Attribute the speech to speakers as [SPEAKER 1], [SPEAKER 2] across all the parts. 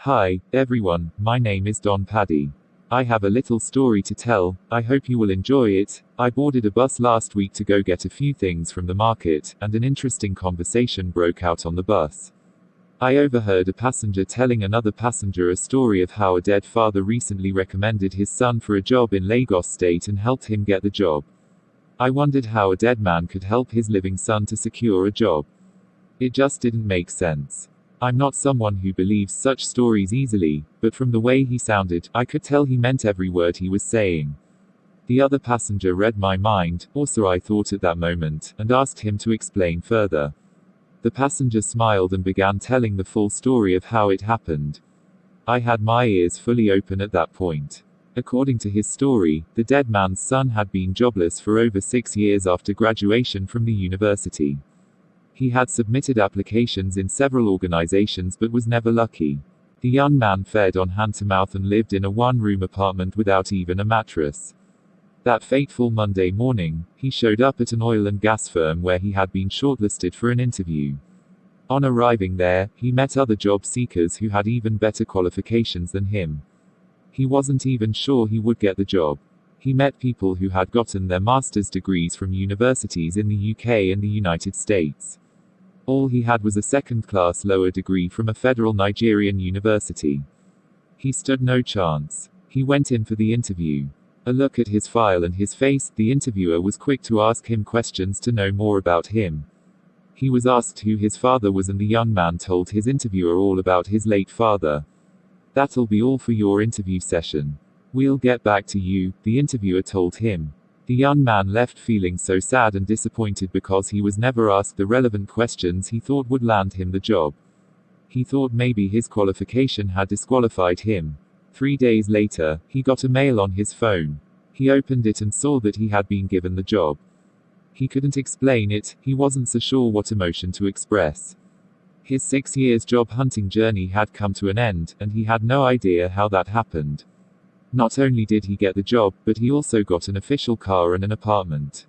[SPEAKER 1] Hi, everyone, my name is Don Paddy. I have a little story to tell, I hope you will enjoy it. I boarded a bus last week to go get a few things from the market, and an interesting conversation broke out on the bus. I overheard a passenger telling another passenger a story of how a dead father recently recommended his son for a job in Lagos State and helped him get the job. I wondered how a dead man could help his living son to secure a job. It just didn't make sense. I'm not someone who believes such stories easily, but from the way he sounded, I could tell he meant every word he was saying. The other passenger read my mind, or so I thought at that moment, and asked him to explain further. The passenger smiled and began telling the full story of how it happened. I had my ears fully open at that point. According to his story, the dead man's son had been jobless for over 6 years after graduation from the university. He had submitted applications in several organizations but was never lucky. The young man fed on hand-to-mouth and lived in a one-room apartment without even a mattress. That fateful Monday morning, he showed up at an oil and gas firm where he had been shortlisted for an interview. On arriving there, he met other job seekers who had even better qualifications than him. He wasn't even sure he would get the job. He met people who had gotten their master's degrees from universities in the UK and the United States. All he had was a second-class lower degree from a federal Nigerian university. He stood no chance. He went in for the interview. A look at his file and his face, the interviewer was quick to ask him questions to know more about him. He was asked who his father was and the young man told his interviewer all about his late father. "That'll be all for your interview session. We'll get back to you," the interviewer told him. The young man left feeling so sad and disappointed because he was never asked the relevant questions he thought would land him the job. He thought maybe his qualification had disqualified him. 3 days later, he got a mail on his phone. He opened it and saw that he had been given the job. He couldn't explain it, he wasn't so sure what emotion to express. His 6 years job hunting journey had come to an end, and he had no idea how that happened. Not only did he get the job, but he also got an official car and an apartment.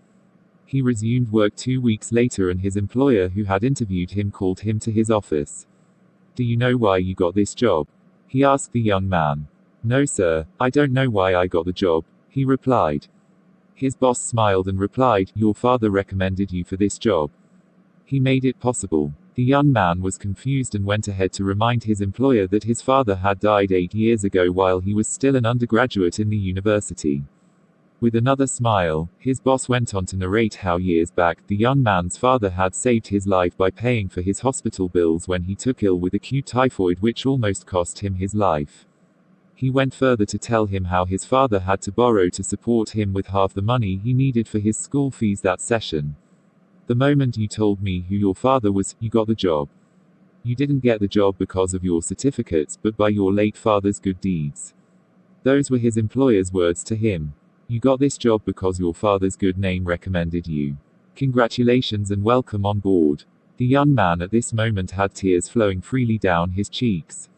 [SPEAKER 1] He resumed work 2 weeks later and his employer who had interviewed him called him to his office. "Do you know why you got this job?" he asked the young man. "No sir, I don't know why I got the job," he replied. His boss smiled and replied, "Your father recommended you for this job. He made it possible." The young man was confused and went ahead to remind his employer that his father had died 8 years ago while he was still an undergraduate in the university. With another smile, his boss went on to narrate how years back, the young man's father had saved his life by paying for his hospital bills when he took ill with acute typhoid, which almost cost him his life. He went further to tell him how his father had to borrow to support him with half the money he needed for his school fees that session. "The moment you told me who your father was, you got the job. You didn't get the job because of your certificates, but by your late father's good deeds." Those were his employer's words to him. "You got this job because your father's good name recommended you. Congratulations and welcome on board." The young man at this moment had tears flowing freely down his cheeks.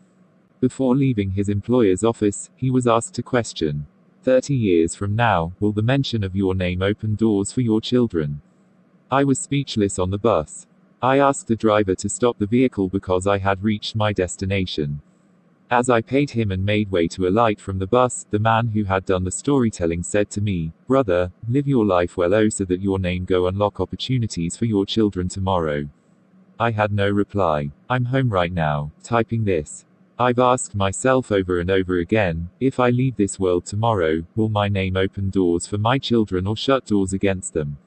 [SPEAKER 1] Before leaving his employer's office, he was asked a question. 30 years from now, will the mention of your name open doors for your children? I was speechless on the bus. I asked the driver to stop the vehicle because I had reached my destination. As I paid him and made way to alight from the bus, the man who had done the storytelling said to me, "Brother, live your life well so that your name go unlock opportunities for your children tomorrow." I had no reply. I'm home right now, typing this. I've asked myself over and over again, if I leave this world tomorrow, will my name open doors for my children or shut doors against them?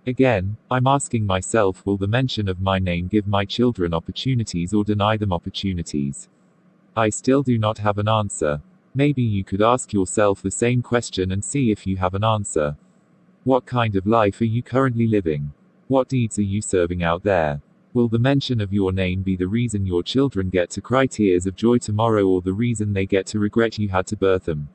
[SPEAKER 1] Again, I'm asking myself, will the mention of my name give my children opportunities or deny them opportunities? I still do not have an answer. Maybe you could ask yourself the same question and see if you have an answer. What kind of life are you currently living? What deeds are you serving out there? Will the mention of your name be the reason your children get to cry tears of joy tomorrow or the reason they get to regret you had to birth them?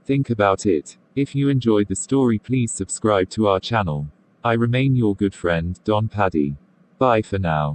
[SPEAKER 1] Think about it. If you enjoyed the story, please subscribe to our channel. I remain your good friend, Don Paddy. Bye for now.